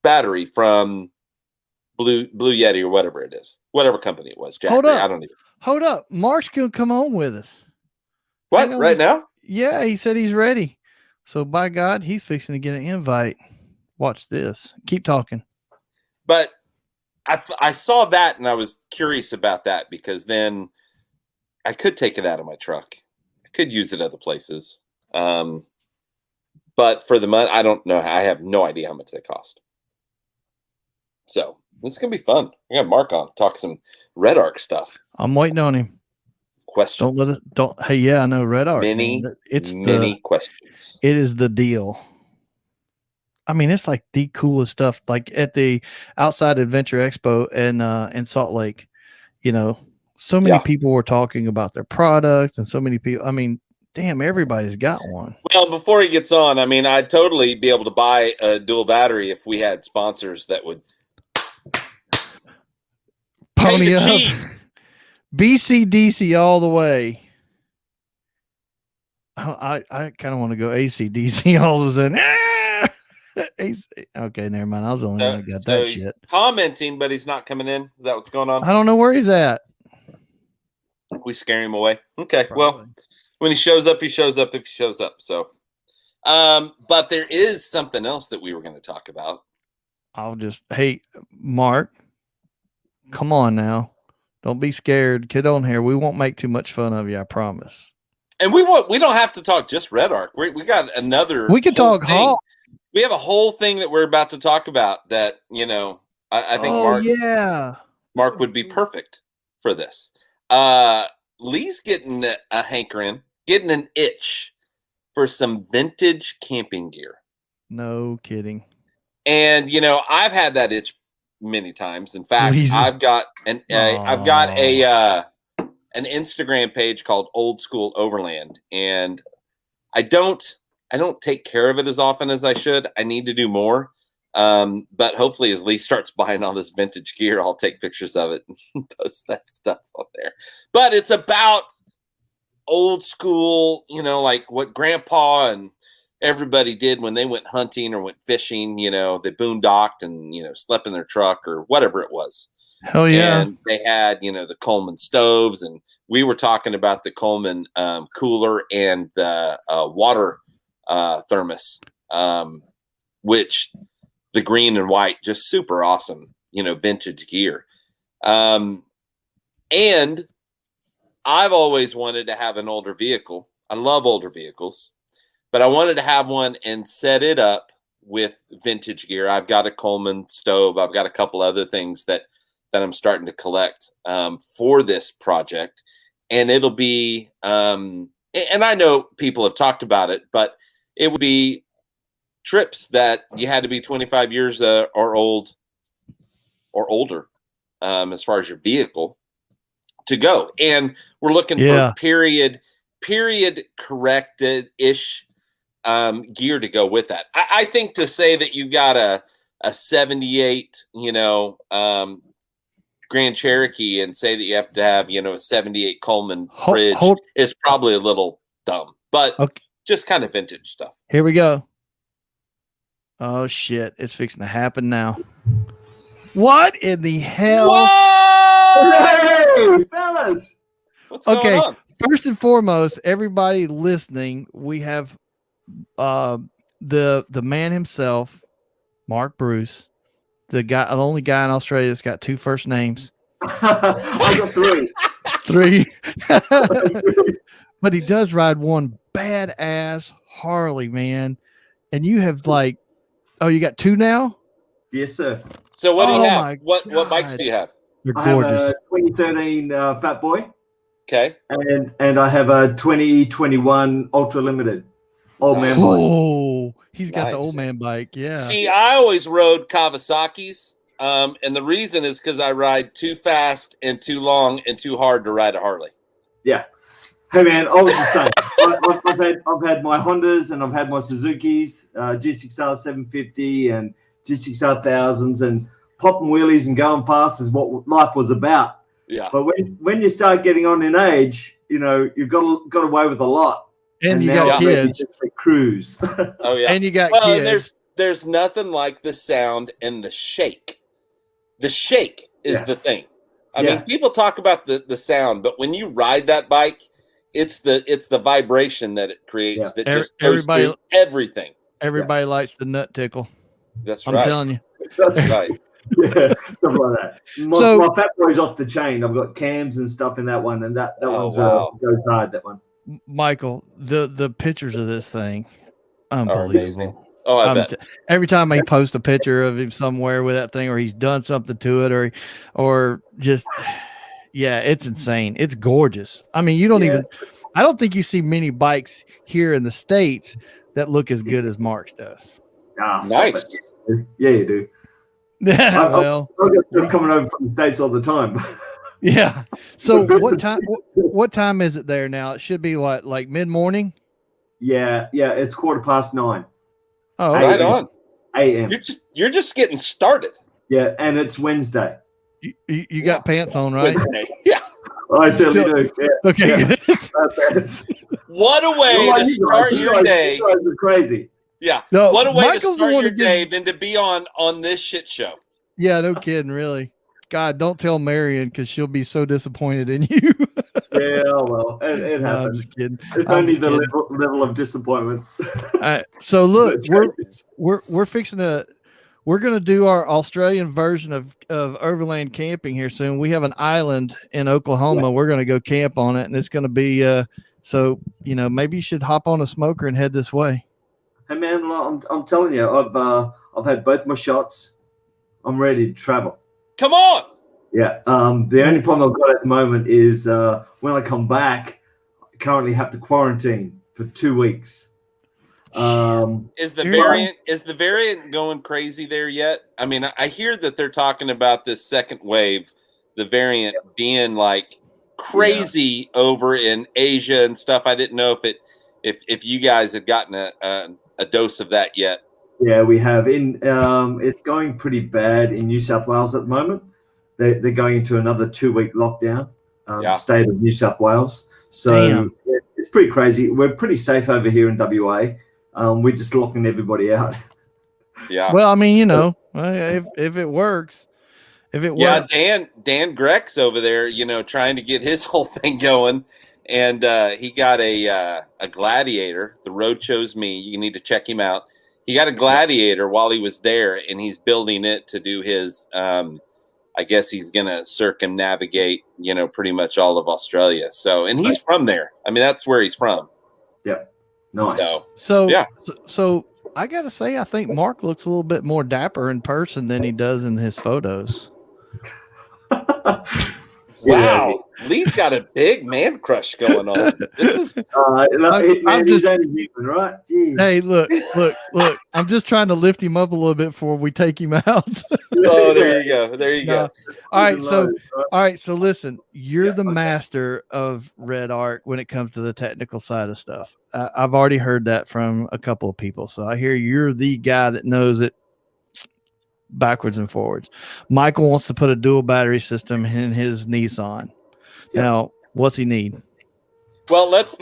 battery from Blue Yeti or whatever it is, whatever company it was. Hold up. I don't even. Hold up. Mark's going to come on with us. What? Right now? Yeah, he said he's ready. So by God, he's fixing to get an invite. Watch this. Keep talking. But I saw that and I was curious about that because then I could take it out of my truck. I could use it other places. But for the money, I don't know. I have no idea how much they cost. So this is going to be fun. We got Mark on, talk some Red Arc stuff. I'm waiting on him. Questions. Hey, yeah, I know Red Arc. Many questions. It is the deal. I mean, it's like the coolest stuff. Like at the Outside Adventure Expo in Salt Lake, so many people were talking about their product, and so many people. I mean, damn, everybody's got one. Well, before he gets on, I mean, I'd totally be able to buy a dual battery if we had sponsors that would pony up. Cheese. BCDC all the way. I kind of want to go ACDC all of a sudden. Okay, never mind. I was the only one that got that shit. Commenting, but he's not coming in. Is that what's going on? I don't know where he's at. We scare him away. Okay, probably. Well, when he shows up, he shows up if he shows up. So, but there is something else that we were going to talk about. Hey, Mark, come on now. Don't be scared. Get on here. We won't make too much fun of you, I promise. And we don't have to talk just Red Arc. We got another. We can talk Hawk. We have a whole thing that we're about to talk about that, I think Mark would be perfect for this. Lee's getting a hankering, getting an itch for some vintage camping gear. No kidding. And, I've had that itch many times. In fact, I've got an Instagram page called Old School Overland, and I don't take care of it as often as I should. I need to do more. But hopefully as Lee starts buying all this vintage gear, I'll take pictures of it and post that stuff on there. But it's about old school, like what Grandpa and everybody did when they went hunting or went fishing, they boondocked and, slept in their truck or whatever it was. Hell yeah. And they had, the Coleman stoves, and we were talking about the Coleman cooler and the water thermos, which the green and white, just super awesome, vintage gear. And I've always wanted to have an older vehicle. I love older vehicles, but I wanted to have one and set it up with vintage gear. I've got a Coleman stove. I've got a couple other things that I'm starting to collect for this project. And it'll be, and I know people have talked about it, but it would be trips that you had to be 25 years or old or older as far as your vehicle to go. And we're looking for period corrected ish gear to go with that. I think to say that you got a 78, Grand Cherokee and say that you have to have, a 78 Coleman fridge is probably a little dumb, but just kind of vintage stuff. Here we go. Oh shit. It's fixing to happen now. What in the hell? Whoa! Hey, fellas. What's going on? First and foremost, everybody listening, we have the man himself, Mark Bruce, the only guy in Australia that's got two first names. I got three. But he does ride one badass Harley, man. And you have you got two now? Yes, sir. So what do you have? What bikes do you have? They're gorgeous. I have a 2013 Fat Boy. Okay. And I have a 2021 Ultra Limited old man bike. Oh, he's got the old man bike. Yeah. See, I always rode Kawasaki's. And the reason is because I ride too fast and too long and too hard to ride a Harley. Yeah. Hey man, I was the same. I've had my Hondas and I've had my Suzuki's, G6R 750 and G6R 1000s, and popping wheelies and going fast is what life was about. Yeah. But when you start getting on in age, you've got away with a lot. And you got kids. Just cruise. Oh yeah. And you got kids. And there's nothing like the sound and the shake. The shake is the thing. I mean, people talk about the sound, but when you ride that bike, it's the vibration that it creates that just goes through everything. Everybody likes the nut tickle. That's I'm telling you. That's right. Yeah, stuff like that. My Fat Boy's off the chain. I've got cams and stuff in that one, and that one's goes hard. That one. Michael, the pictures of this thing, unbelievable. Oh, I bet. Every time he posts a picture of him somewhere with that thing, or he's done something to it, or just, it's insane. It's gorgeous. I mean, you don't even. I don't think you see many bikes here in the States that look as good as Mark's does. Nice. Yeah, you do. Yeah, I'm coming over from the States all the time. Yeah. So what time is it there now? It should be what, like mid-morning? Yeah, it's 9:15. Oh, right on. AM. You're just getting started. Yeah, and it's Wednesday. You got pants on, right? Wednesday. Yeah. I certainly do. Yeah. Okay. Yeah. What a way to start your day. You guys are crazy. Yeah. No, what a way Michael's to start your day than to be on this shit show. Yeah, no kidding, really. God, don't tell Marion because she'll be so disappointed in you. Yeah, well, it happens. No, I'm just kidding. It's only the level of disappointment. So look, we're fixing to. We're going to do our Australian version of Overland camping here soon. We have an island in Oklahoma. Yeah. We're going to go camp on it, and it's going to be so maybe you should hop on a smoker and head this way. Hey man, I'm telling you, I've had both my shots. I'm ready to travel. Come on. Yeah. The only problem I've got at the moment is when I come back, I currently have to quarantine for 2 weeks. Is the variant going crazy there yet? I mean, I hear that they're talking about this second wave, the variant being like crazy over in Asia and stuff. I didn't know if you guys had gotten a dose of that yet. Yeah, we have. It's going pretty bad in New South Wales at the moment. They're going into another 2-week lockdown, state of New South Wales. So it's pretty crazy. We're pretty safe over here in WA. We're just locking everybody out. Yeah. Well, I mean, if it works, Yeah, Dan Greck's over there, trying to get his whole thing going, and he got a Gladiator. The Road Chose Me. You need to check him out. He got a Gladiator while he was there, and he's building it to do his. I guess he's gonna circumnavigate, pretty much all of Australia. So, and he's from there. I mean, that's where he's from. Yeah. Nice. So I gotta say, I think Mark looks a little bit more dapper in person than he does in his photos. Wow, Lee's got a big man crush going on. This is I'm just human, right? Jeez. Hey, look. I'm just trying to lift him up a little bit before we take him out. Oh, there you go. All right. So listen, you're the master of Red Arc when it comes to the technical side of stuff. I've already heard that from a couple of people. So I hear you're the guy that knows it backwards and forwards. Michael wants to put a dual battery system in his Nissan. Now, what's he need? Well, let's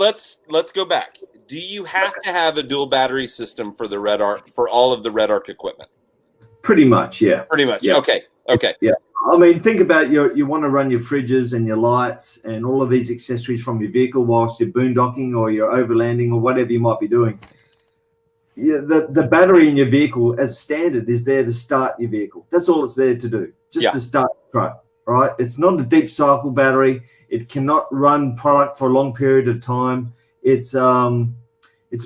go back. Do you have to have a dual battery system for the Red Arc, for all of the Red Arc equipment? Pretty much, yeah. Pretty much. Yeah. Okay. Yeah. I mean, think about you want to run your fridges and your lights and all of these accessories from your vehicle whilst you're boondocking or you're overlanding or whatever you might be doing. Yeah, the battery in your vehicle as standard is there to start your vehicle. That's all it's there to do, just to start the truck, right? It's not a deep cycle battery. It cannot run product for a long period of time. It's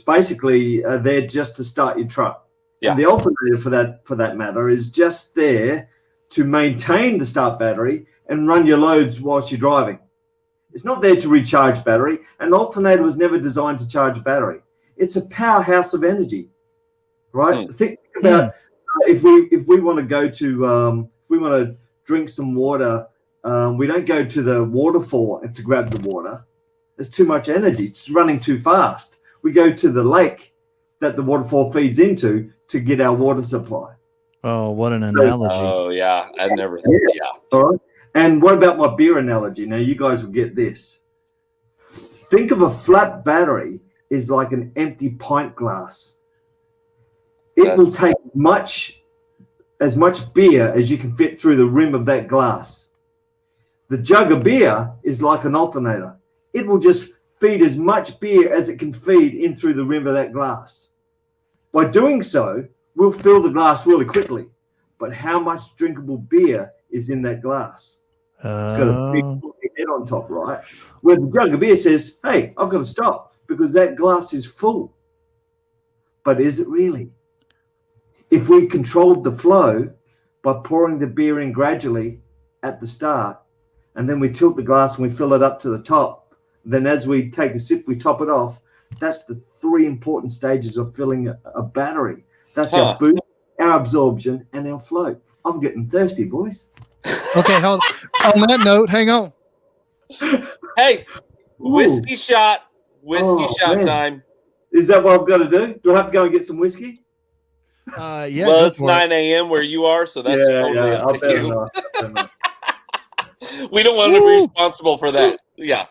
basically there just to start your truck. Yeah. And the alternator for that matter is just there to maintain the start battery and run your loads whilst you're driving. It's not there to recharge battery. An alternator was never designed to charge a battery. It's a powerhouse of energy, right? Think about if we want to go to if we want to drink some water, we don't go to the waterfall to grab the water. There's too much energy. It's running too fast. We go to the lake that the waterfall feeds into to get our water supply. Oh, what an analogy! Oh yeah, I've never. Yeah. All right. And what about my beer analogy? Now you guys will get this. Think of a flat battery is like an empty pint glass. It will take as much beer as you can fit through the rim of that glass. The jug of beer is like an alternator. It will just feed as much beer as it can feed in through the rim of that glass. By doing so, we'll fill the glass really quickly. But how much drinkable beer is in that glass? It's got a big head on top, right? Where the jug of beer says, hey, I've got to stop because that glass is full. But is it really? If we controlled the flow by pouring the beer in gradually at the start, and then we tilt the glass and we fill it up to the top, then as we take a sip, we top it off. That's the 3 important stages of filling a battery. That's our boost, our absorption, and our flow. I'm getting thirsty, boys. Okay, hold on that note, hang on. Hey, whiskey shot time. Is that what I've got to do? Do I have to go and get some whiskey? Yeah. Well, it's 9 a.m. where you are, so that's totally up to you. We don't want to be responsible for that. Yeah.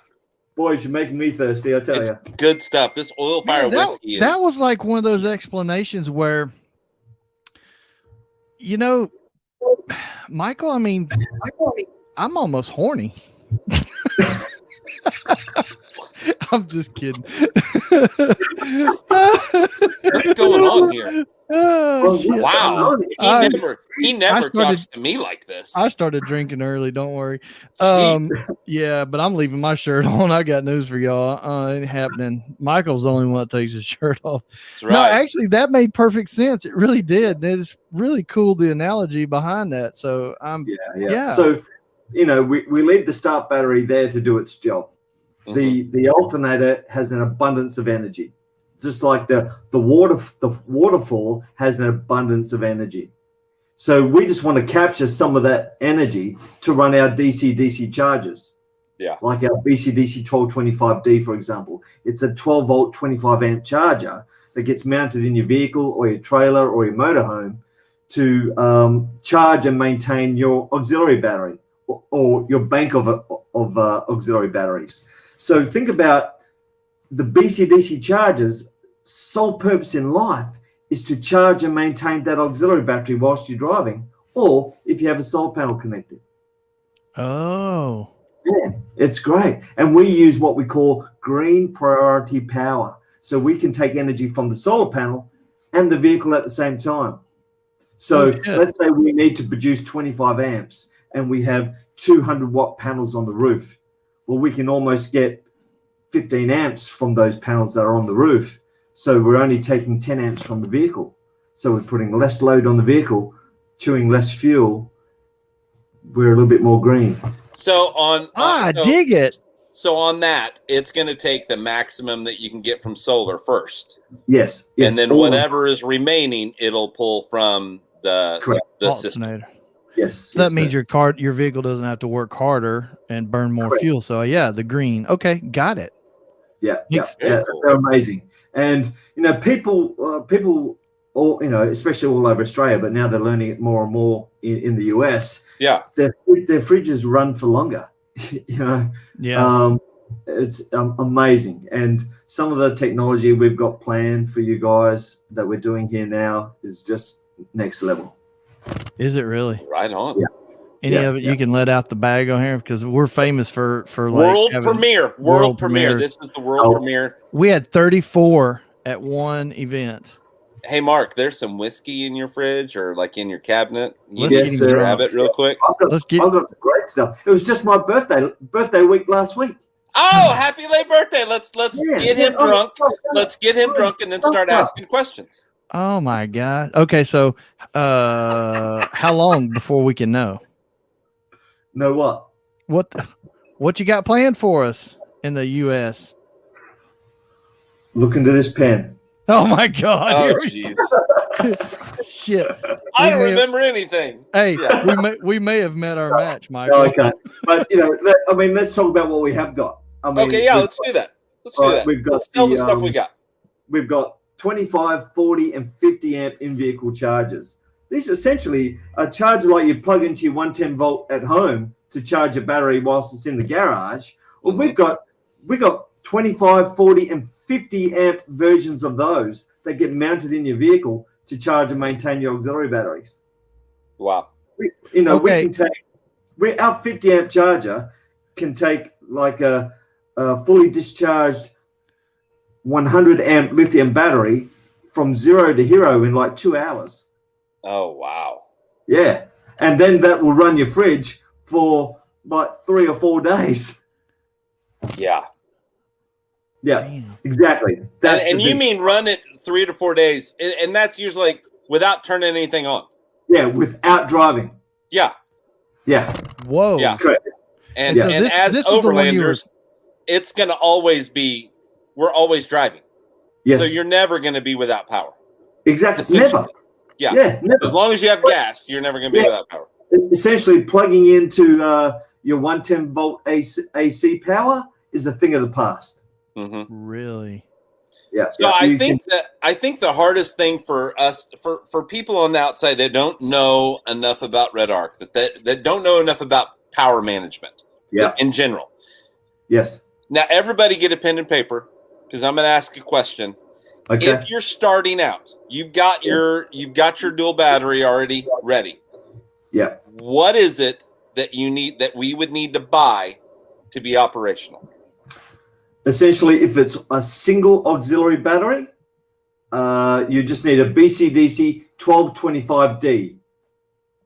Boys, you're making me thirsty, I tell you. Good stuff. This oil fire whiskey is. That was like one of those explanations where, you know, Michael, I mean, I'm almost horny. I'm just kidding. What's going on here? Oh, wow. He never talks to me like this. I started drinking early. Don't worry. Yeah, but I'm leaving my shirt on. I got news for y'all. It ain't happening. Michael's the only one that takes his shirt off. That's right. No, actually, that made perfect sense. It really did. It's really cool, the analogy behind that. So yeah. So, you know, we leave the start battery there to do its job. Mm-hmm. The alternator has an abundance of energy. Just like the waterfall has an abundance of energy. So we just want to capture some of that energy to run our DC-DC chargers. Yeah. Like our BC-DC 1225D, for example. It's a 12-volt, 25-amp charger that gets mounted in your vehicle or your trailer or your motorhome to charge and maintain your auxiliary battery or your bank of auxiliary batteries. So think about the BC-DC charger's sole purpose in life is to charge and maintain that auxiliary battery whilst you're driving, or if you have a solar panel connected. Oh. Yeah, it's great. And we use what we call green priority power. So we can take energy from the solar panel and the vehicle at the same time. So let's say we need to produce 25 amps and we have 200 watt panels on the roof. Well, we can almost get 15 amps from those panels that are on the roof. So we're only taking 10 amps from the vehicle. So we're putting less load on the vehicle, chewing less fuel. We're a little bit more green. So dig it. So on that, it's going to take the maximum that you can get from solar first. Yes. And then whatever is remaining, it'll pull from the system. Yes. So that means your vehicle doesn't have to work harder and burn more fuel. So yeah, the green. Okay, got it. Yeah, they're amazing. And you know, people all, you know, especially all over Australia, but now they're learning it more and more in the US. Yeah, their fridges run for longer. You know. Yeah. It's amazing, and some of the technology we've got planned for you guys that we're doing here now is just next level. Is it really? Right on. Yeah. Any of it you can let out the bag on here because we're famous for like world premiere. This is the world premiere. We had 34 at one event. Hey Mark, there's some whiskey in your fridge or like in your cabinet. Yes, grab it real quick. I've got some great stuff. It was just my birthday week last week. Oh, happy late birthday! Let's get him drunk. Let's get him drunk and then start asking questions. Oh my God. Okay, so how long before we can know? Know what? What you got planned for us in the US? Look into this pen. Oh my God. Oh jeez. Shit. I don't remember anything. Hey, we may have met our match, Michael. No, okay. But you know, I mean, let's talk about what we have got. I mean, okay, yeah, let's do that. Let's tell the stuff we got. We've got 25, 40, and 50 amp in-vehicle chargers. These essentially are charger like you plug into your 110 volt at home to charge a battery whilst it's in the garage. Well, we've got 25, 40, and 50 amp versions of those that get mounted in your vehicle to charge and maintain your auxiliary batteries. Wow. We can take our 50 amp charger can take like a fully discharged 100 amp lithium battery from 0 to hero in like 2 hours. Oh, wow. Yeah. And then that will run your fridge for like 3 or 4 days. Yeah. Yeah, Damn. exactly. And you mean run it 3 to 4 days, and that's usually like without turning anything on. Yeah, without driving. Yeah. Yeah. Whoa. Yeah. Correct. And so as this is the one you were... overlanders, it's going to always be, we're always driving. Yes. So you're never going to be without power. Exactly. Never. Yeah. Never. As long as you have gas, you're never going to be without power. Essentially, plugging into your 110 volt AC power is a thing of the past. Mm-hmm. Really? Yeah. So I think the hardest thing for us, for people on the outside that don't know enough about Red Arc, that don't know enough about power management, in general. Yes. Now everybody get a pen and paper, because I'm going to ask a question. Okay. If you're starting out, you've got your dual battery already ready. Yeah. What is it that we would need to buy to be operational? Essentially, if it's a single auxiliary battery, you just need a BCDC 1225D.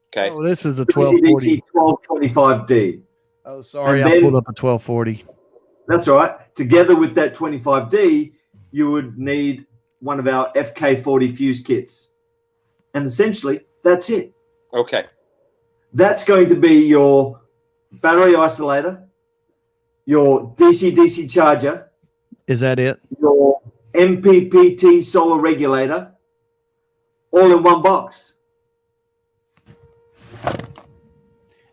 Okay. Oh, this is a BCDC 1240. 1225D. Oh, sorry, I pulled up a 1240. That's all right. Together with that 25D, you would need one of our FK40 fuse kits. And essentially, that's it. Okay. That's going to be your battery isolator, your DC-DC charger. Is that it? Your MPPT solar regulator, all in one box.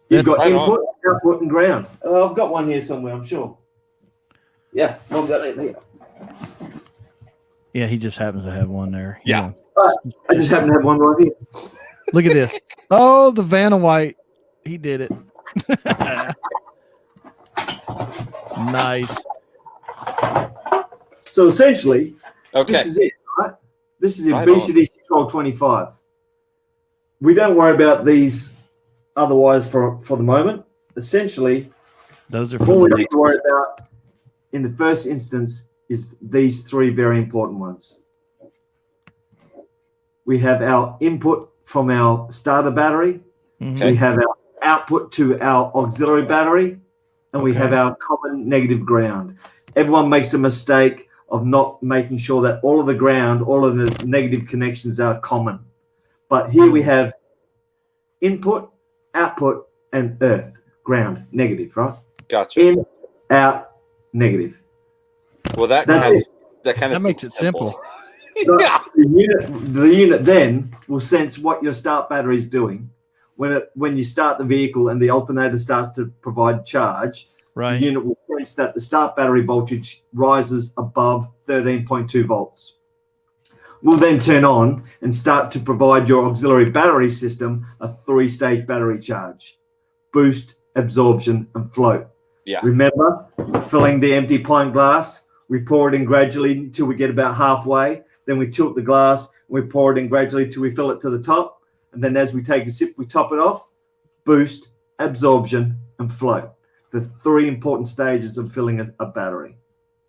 You've got input, output, and ground. I've got one here somewhere, I'm sure. Yeah, I've got it here. Yeah, he just happens to have one there. Yeah. I just happen to have one right here. Look at this. Oh, the Vanna White. He did it. Nice. So essentially, Okay. this is it, right? This is your Right BCDC 1225. We don't worry about these otherwise for the moment. Essentially, Those are all we for need to worry about in the first instance is these 3 very important ones. We have our input from our starter battery. Okay. We have our output to our auxiliary battery, and we have our common negative ground. Everyone makes a mistake of not making sure that all of the ground, all of the negative connections are common. But here we have input, output, and earth, ground, negative, right? Gotcha. In, out, negative. Well, that makes it simple. Yeah. The unit then will sense what your start battery is doing. When you start the vehicle and the alternator starts to provide charge, Right. the unit will sense that the start battery voltage rises above 13.2 volts. We'll then turn on and start to provide your auxiliary battery system a 3-stage battery charge: boost, absorption, and float. Yeah. Remember, filling the empty pint glass, we pour it in gradually until we get about halfway. Then we tilt the glass and we pour it in gradually till we fill it to the top. And then as we take a sip, we top it off: boost, absorption, and float. The 3 important stages of filling a battery.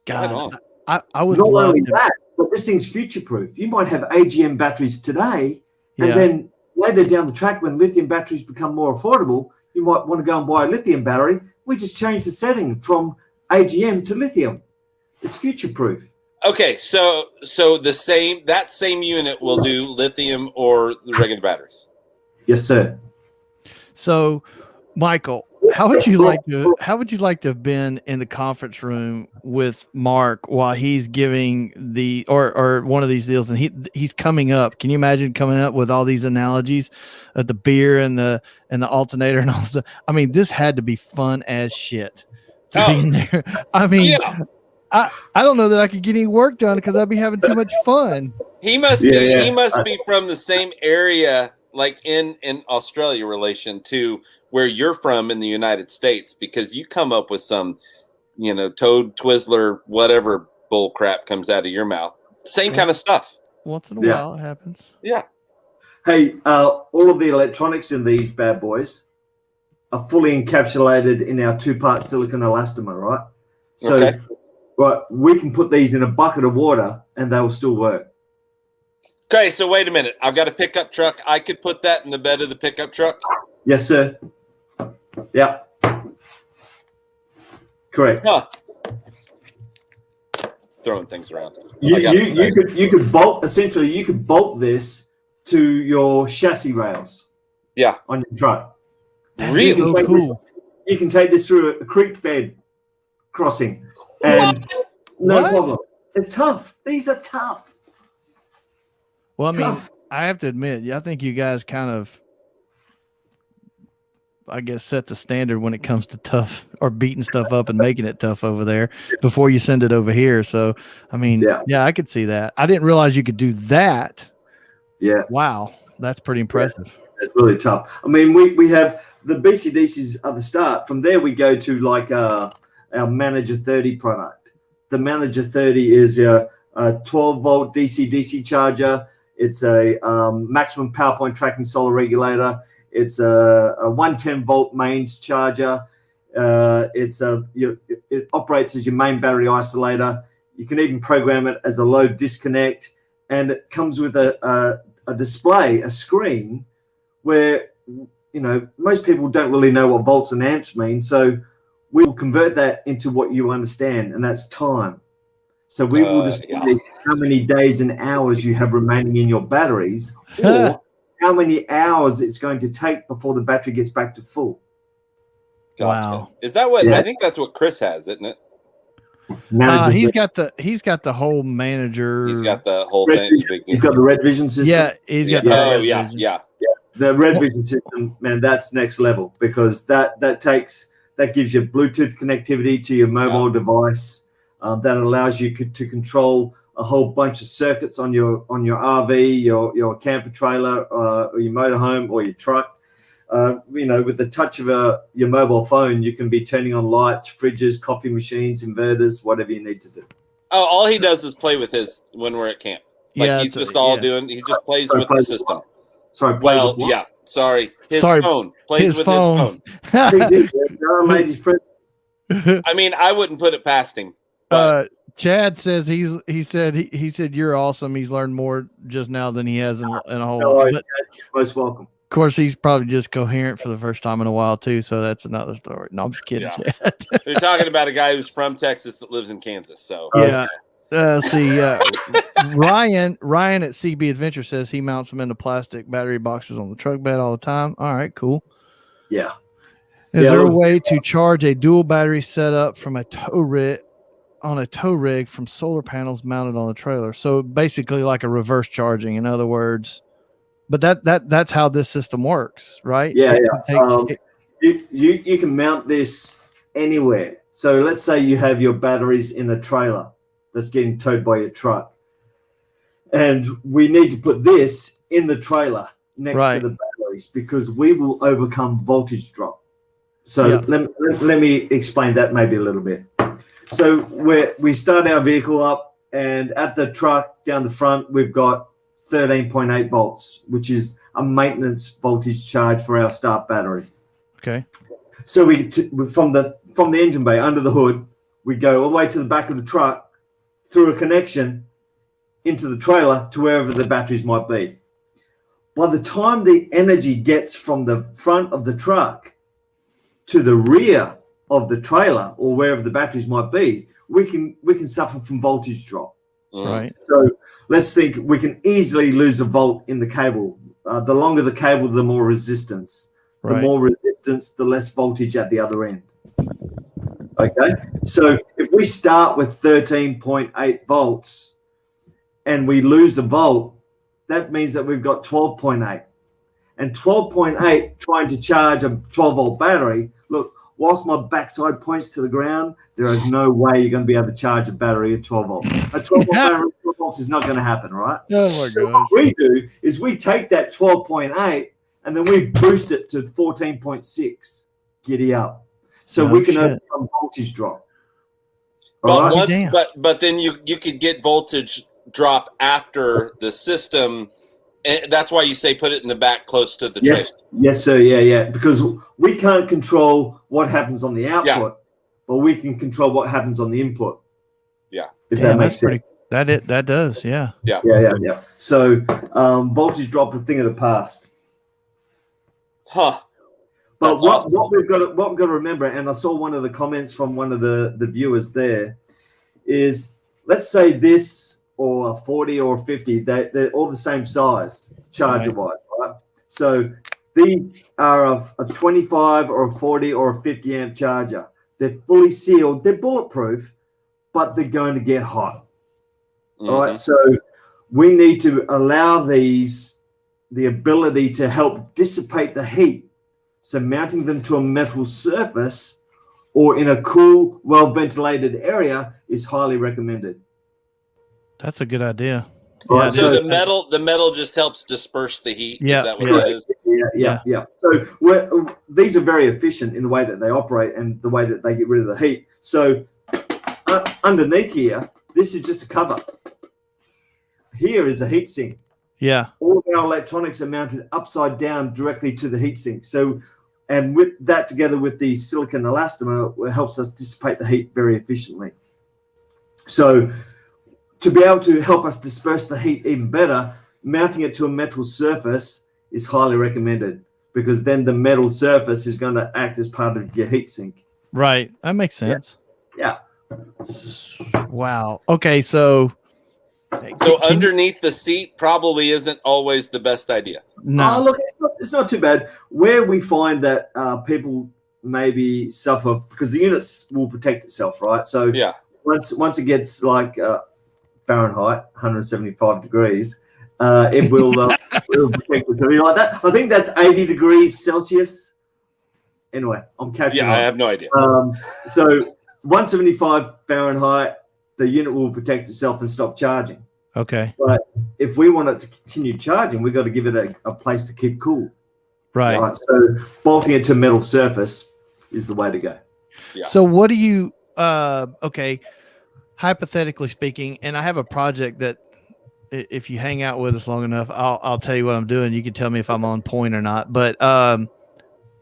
God, I would Not love only to. that, but this thing's future-proof. You might have AGM batteries today, and Yeah. then later down the track, when lithium batteries become more affordable, you might want to go and buy a lithium battery. We just change the setting from AGM to lithium. It's future-proof. Okay, so that same unit will do lithium or the regular batteries. Yes, sir. So, Michael, how would you like to have been in the conference room with Mark while he's giving the or one of these deals, and he's coming up? Can you imagine coming up with all these analogies of the beer and the alternator and all stuff? I mean, this had to be fun as shit to be in there. I mean, Yeah. I don't know that I could get any work done because I'd be having too much fun. He must be from the same area, like in Australia, relation to where you're from in the United States, because you come up with some, Toad Twizzler, whatever bull crap comes out of your mouth. Same kind of stuff. Once in a while, it happens. Yeah. Hey, all of the electronics in these bad boys are fully encapsulated in our 2-part silicon elastomer, right? So, Okay. right, we can put these in a bucket of water and they will still work. Okay, so wait a minute. I've got a pickup truck. I could put that in the bed of the pickup truck? Yes, sir. Yeah. Correct. Huh. Throwing things around. You could bolt this to your chassis rails. Yeah. On your truck. Really? So cool. You can take this through a creek bed crossing. And no problem. It's tough. These are tough. Well, I mean, I have to admit, I think you guys kind of, I guess, set the standard when it comes to tough or beating stuff up and making it tough over there before you send it over here. So, I mean, yeah, I could see that. I didn't realize you could do that. Yeah. Wow. That's pretty impressive. Yeah, it's really tough. I mean, we have the BCDCs at the start. From there, we go to like our Manager 30 product. The Manager 30 is a 12-volt DC-DC charger. It's a maximum power point tracking solar regulator. It's a 110-volt mains charger. It operates as your main battery isolator. You can even program it as a low disconnect, and it comes with a display, a screen, where most people don't really know what volts and amps mean. So we will convert that into what you understand, and that's time. So we will display how many days and hours you have remaining in your batteries, or how many hours it's going to take before the battery gets back to full. Gotcha. Wow. Is that what I think that's what Chris has, isn't it? He's got the whole manager. He's got the whole thing. He's got the Red Vision system. Yeah, he's got the Red Vision. Yeah. The Red Vision system, man, that's next level, because that gives you Bluetooth connectivity to your mobile device. That allows you to control a whole bunch of circuits on your RV, your camper trailer, or your motorhome, or your truck. With the touch of your mobile phone, you can be turning on lights, fridges, coffee machines, inverters, whatever you need to do. Oh, all he does is play with his when we're at camp. He's just he just plays with the system. Sorry. Sorry. His phone plays with his phone. I mean, I wouldn't put it past him. Chad says he said you're awesome. He's learned more just now than he has in a whole while. You're most welcome. Of course, he's probably just coherent for the first time in a while too. So that's another story. No, I'm just kidding, Chad. You're talking about a guy who's from Texas that lives in Kansas. So yeah. Ryan at CB Adventure says he mounts them into plastic battery boxes on the truck bed all the time. All right, cool. Yeah. Is there a way to charge a dual battery setup from a tow rig from solar panels mounted on the trailer? So basically like a reverse charging, in other words. But that's how this system works, right? Yeah. You can mount this anywhere. So let's say you have your batteries in a trailer that's getting towed by your truck, and we need to put this in the trailer next to the batteries, because we will overcome voltage drop. So let me explain that maybe a little bit. So we start our vehicle up, and at the truck down the front, we've got 13.8 volts, which is a maintenance voltage charge for our start battery. Okay. So from the engine bay under the hood, we go all the way to the back of the truck, through a connection into the trailer to wherever the batteries might be. By the time the energy gets from the front of the truck to the rear of the trailer, or wherever the batteries might be, we can suffer from voltage drop. Right. So let's think we can easily lose a volt in the cable. The longer the cable, the more resistance. The more resistance, the less voltage at the other end. Okay, so if we start with 13.8 volts and we lose a volt, that means that we've got 12.8. And 12.8, trying to charge a 12-volt battery, look, whilst my backside points to the ground, there is no way you're going to be able to charge a battery at 12 volts. A 12-volt battery at 12 volts is not going to happen, right? Oh my so gosh. what we do is we take that 12.8 and then we boost it to 14.6. Giddy up. So we can overcome voltage drop. But then you could get voltage drop after the system. And that's why you say put it in the back close to the yes, trailer. Yes, sir. Yeah. Because we can't control what happens on the output, but we can control what happens on the input. Yeah. If that makes sense. That does. Yeah. Yeah. So voltage drop, a thing of the past. Huh. But That's awesome. what we've got to remember, and I saw one of the comments from one of the viewers there, is let's say this or a 40 or 50, they're all the same size charger wise, right? So these are a 25 or a 40 or a 50 amp charger. They're fully sealed. They're bulletproof, but they're going to get hot. All right. So we need to allow these the ability to help dissipate the heat. So mounting them to a metal surface or in a cool, well-ventilated area is highly recommended. That's a good idea. Yeah, so the metal just helps disperse the heat. Yeah, is that what that is? Yeah. So these are very efficient in the way that they operate and the way that they get rid of the heat. So underneath here, this is just a cover. Here is a heat sink. Yeah. All of our electronics are mounted upside down directly to the heatsink. So, and with that together with the silicon elastomer, it helps us dissipate the heat very efficiently. So, to be able to help us disperse the heat even better, mounting it to a metal surface is highly recommended because then the metal surface is going to act as part of your heatsink. Right. That makes sense. Yeah. Wow. Okay. So underneath the seat probably isn't always the best idea. No. Look, it's not too bad. Where we find that people maybe suffer because the unit will protect itself, right? So once it gets like Fahrenheit, 175 degrees, it will protect itself. Like that. I think that's 80 degrees Celsius. Anyway, I'm catching on. I have no idea. So 175 Fahrenheit, the unit will protect itself and stop charging. Okay. But if we want it to continue charging, we've got to give it a place to keep cool. Right. So bolting it to a metal surface is the way to go. Yeah. So what do you, hypothetically speaking, and I have a project that if you hang out with us long enough, I'll tell you what I'm doing. You can tell me if I'm on point or not. But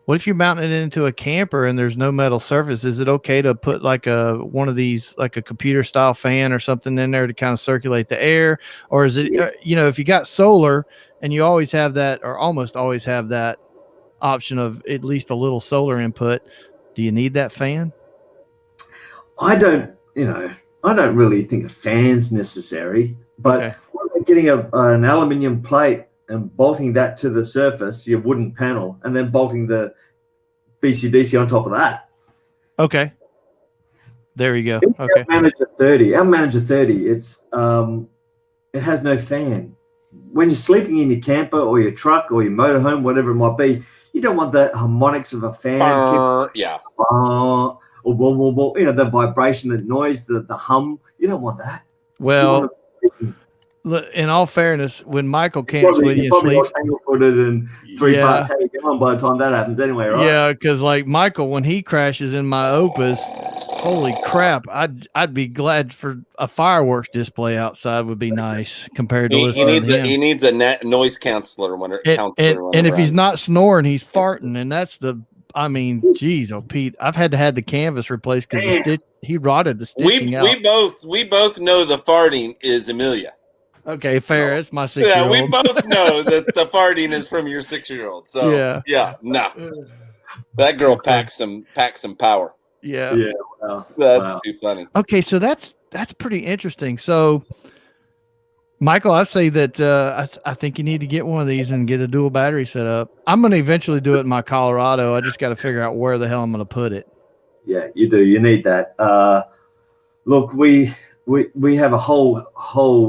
what if you're mounting it into a camper and there's no metal surface? Is it okay to put like one of these, like a computer style fan or something in there to kind of circulate the air? Or is it, if you got solar and you always have that, or almost always have that option of at least a little solar input, do you need that fan? I don't really think a fan's necessary, but getting an aluminium plate and bolting that to the surface, your wooden panel, and then bolting the BCDC on top of that. Okay. There you go. Okay. Our Manager 30, it's it has no fan. When you're sleeping in your camper or your truck or your motorhome, whatever it might be, you don't want the harmonics of a fan. Or the vibration, the noise, the hum. You don't want that. Well, in all fairness, when Michael camps with you and sleeps, angle-footed and 3 parts heavy on by the time that happens anyway, right? Yeah, because like Michael, when he crashes in my Opus, holy crap, I'd be glad for a fireworks display outside would be nice compared to listening to him. He needs a noise counselor and if he's not snoring, he's farting, and that's geez, Pete, I've had to have the canvas replaced because he rotted the stitching out. We both know the farting is Amelia. Okay, fair. It's my 6-year-old. Yeah, we both know that the farting is from your 6-year-old. So no, that girl packs some power. Yeah. Wow. That's too funny. Okay, so that's pretty interesting. So, Michael, I say that I think you need to get one of these and get a dual battery set up. I'm going to eventually do it in my Colorado. I just got to figure out where the hell I'm going to put it. Yeah, you do. You need that. Look, we have a whole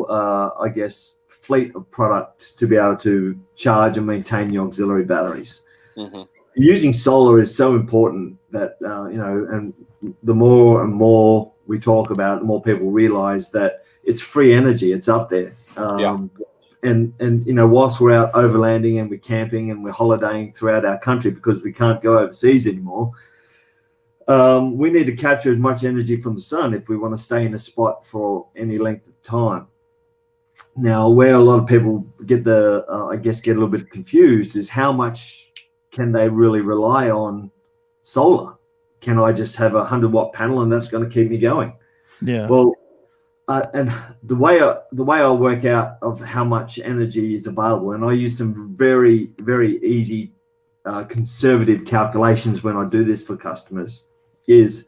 I guess fleet of product to be able to charge and maintain your auxiliary batteries. Mm-hmm. Using solar is so important that and the more and more we talk about it, the more people realize that it's free energy. It's up there. And whilst we're out overlanding and we're camping and we're holidaying throughout our country because we can't go overseas anymore, we need to capture as much energy from the sun if we want to stay in a spot for any length of time. Now, where a lot of people get get a little bit confused is how much can they really rely on solar? Can I just have a 100-watt panel and that's going to keep me going? Yeah. Well, and the way I work out of how much energy is available, and I use some very, very easy, conservative calculations when I do this for customers, is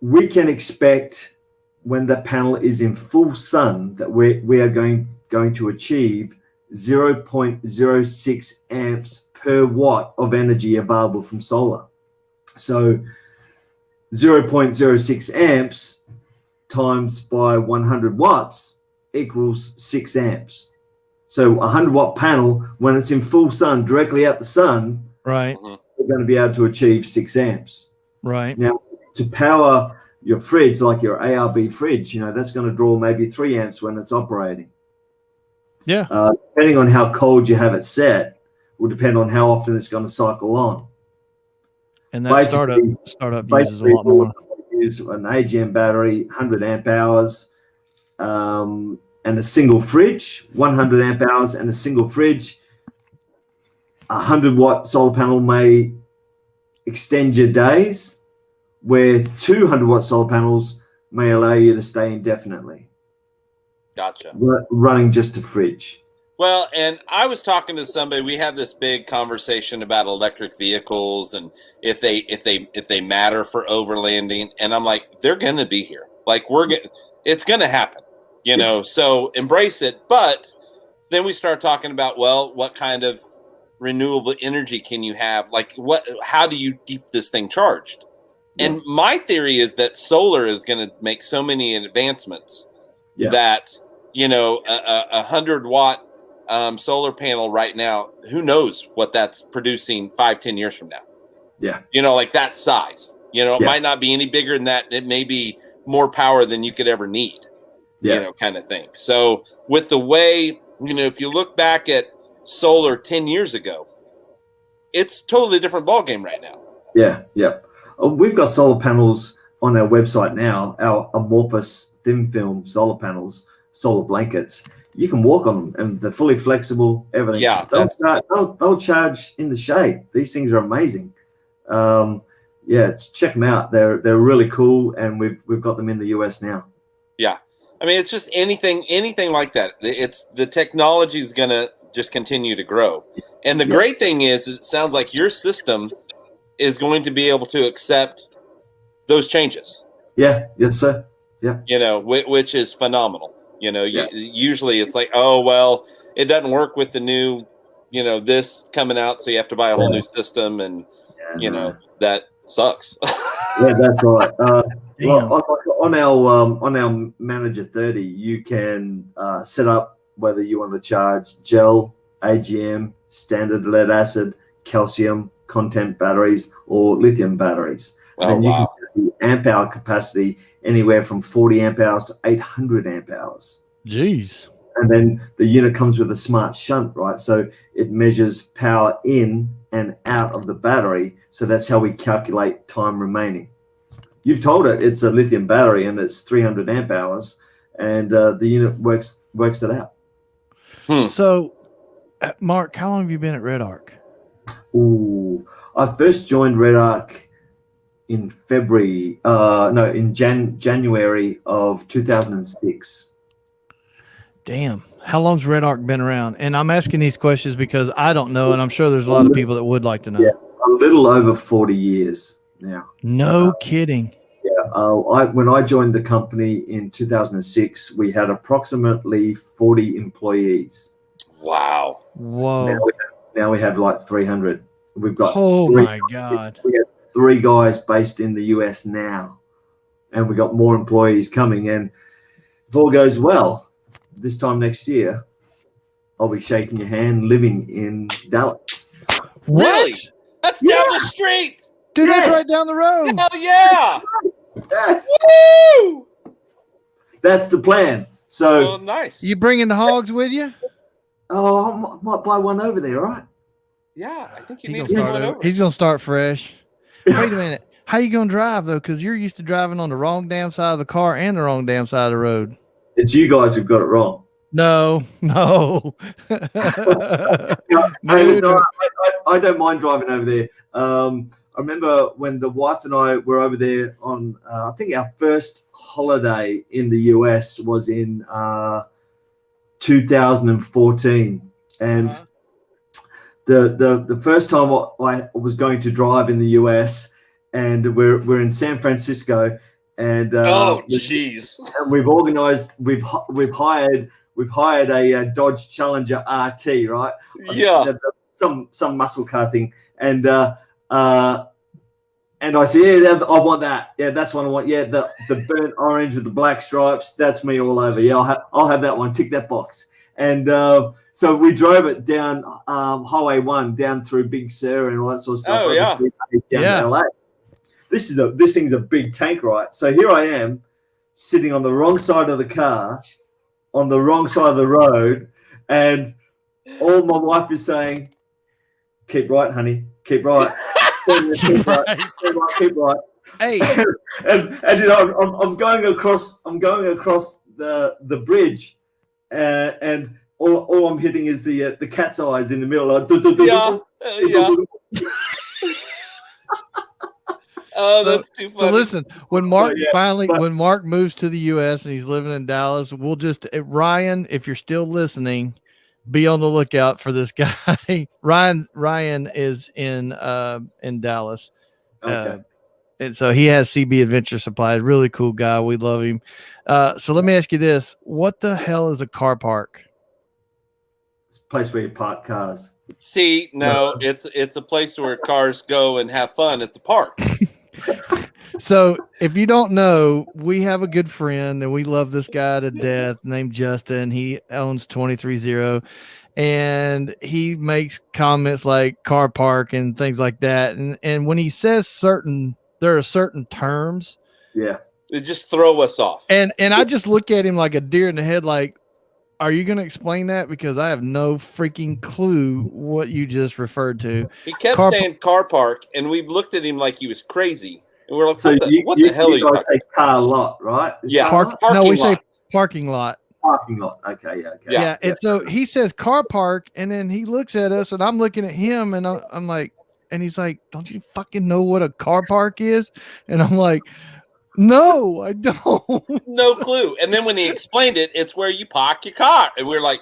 we can expect when the panel is in full sun that we are going to achieve 0.06 amps per watt of energy available from solar. So 0.06 amps times by 100 watts equals 6 amps. So a 100-watt panel, when it's in full sun, directly out the sun, right, we're going to be able to achieve 6 amps. Right. Now, to power your fridge, like your ARB fridge, that's going to draw maybe 3 amps when it's operating. Yeah. Depending on how cold you have it set, will depend on how often it's going to cycle on. And that startup uses a lot more. Use an AGM battery, 100 amp hours, and a single fridge, 100 amp hours and a single fridge. A 100-watt solar panel may extend your days, where 200-watt solar panels may allow you to stay indefinitely. Gotcha. Running just a fridge. Well, and I was talking to somebody. We had this big conversation about electric vehicles and if they matter for overlanding. And I'm like, they're going to be here. Like it's going to happen, So embrace it. But then we start talking about, well, what kind of renewable energy can you have? Like how do you keep this thing charged? Yeah. And my theory is that solar is going to make so many advancements that, a 100-watt solar panel right now, who knows what that's producing 5-10 years from now. Yeah. Like that size, it might not be any bigger than that. It may be more power than you could ever need, kind of thing. So with the way, if you look back at solar 10 years ago, it's totally different ballgame right now. Yeah. Yeah. We've got solar panels on our website now, our amorphous thin film solar panels, solar blankets. You can walk on them and they're fully flexible, everything. Yeah, they'll charge in the shade. These things are amazing. Check them out. They're really cool, and we've got them in the US now. Yeah. I mean, it's just anything like that. It's the technology is going to just continue to grow. And the great thing is it sounds like your system is going to be able to accept those changes. Yeah. Yes, sir. Yeah. Which is phenomenal. Usually it's like, oh, well, it doesn't work with the new, this coming out. So you have to buy a whole new system. And, that sucks. Yeah, that's right. On our Manager 30, you can set up whether you want to charge gel, AGM, standard lead acid, calcium content batteries, or lithium batteries. And then you can set the amp hour capacity anywhere from 40 amp hours to 800 amp hours. Jeez. And then the unit comes with a smart shunt, right? So it measures power in and out of the battery. So that's how we calculate time remaining. You've told it it's a lithium battery and it's 300 amp hours, and the unit works it out. So, Mark, how long have you been at Red Arc? Ooh, I first joined Red Arc in January of 2006. Damn. How long's Red Arc been around? And I'm asking these questions because I don't know, and I'm sure there's a lot of people that would like to know. Yeah, a little over 40 years now. No kidding. Yeah. When I joined the company in 2006, we had approximately 40 employees. Wow. Whoa. Now we have like 300. We've got my God. We have 3 guys based in the US now, and we got more employees coming. And if all goes well, this time next year, I'll be shaking your hand living in Dallas. Really? That's down the street. Dude, that's right down the road. Hell yeah. Yes. Woo! That's the plan. So nice. You bringing the hogs with you? Oh, I might buy one over there, all right? Yeah, I think you need to start over. He's going to start fresh. Wait a minute. How you going to drive, though? Because you're used to driving on the wrong damn side of the car and the wrong damn side of the road. It's you guys who've got it wrong. No. Hey, listen, I don't mind driving over there. I remember when the wife and I were over there on, I think our first holiday in the US was in 2014, and the first time I was going to drive in the US, and we're in San Francisco, and jeez, we've organized, we've hired a Dodge Challenger RT, right? Yeah. Some muscle car thing, and I said, yeah, I want that. Yeah, that's what I want. Yeah, the burnt orange with the black stripes. That's me all over. Yeah, I'll have that one. Tick that box. And so we drove it down Highway 1 down through Big Sur and all that sort of stuff. Oh, yeah. Down to LA. This thing's a big tank, right? So here I am sitting on the wrong side of the car, on the wrong side of the road, and all my wife is saying, "Keep right, honey. Keep right." keep right. Hey, and you know, I'm going across the bridge, and all I'm hitting is the cat's eyes in the middle. Oh, that's too funny. So listen, when Mark when Mark moves to the U.S. and he's living in Dallas, we'll just Ryan, if you're still listening, be on the lookout for this guy. Ryan is in Dallas. Okay. And so he has CB Adventure Supplies. Really cool guy. We love him. So let me ask you this. What the hell is a car park? It's a place where you park cars. See, no, it's a place where cars go and have fun at the park. So if you don't know, we have a good friend and we love this guy to death named Justin. He owns 230 and he makes comments like car park and things like that. And when he says there are certain terms. Yeah. It just throw us off. And I just look at him like a deer in the head, like, are you going to explain that? Because I have no freaking clue what you just referred to. He kept saying car park, and we looked at him like he was crazy. And we're like, so what the hell are you guys say car lot, right? Yeah. Say parking lot. Parking lot. Okay. Yeah. Okay. Yeah. And so he says car park, and then he looks at us, and I'm looking at him, and I'm like, and he's like, don't you fucking know what a car park is? And I'm like, no, I don't. No clue. And then when he explained it, it's where you park your car. And we're like,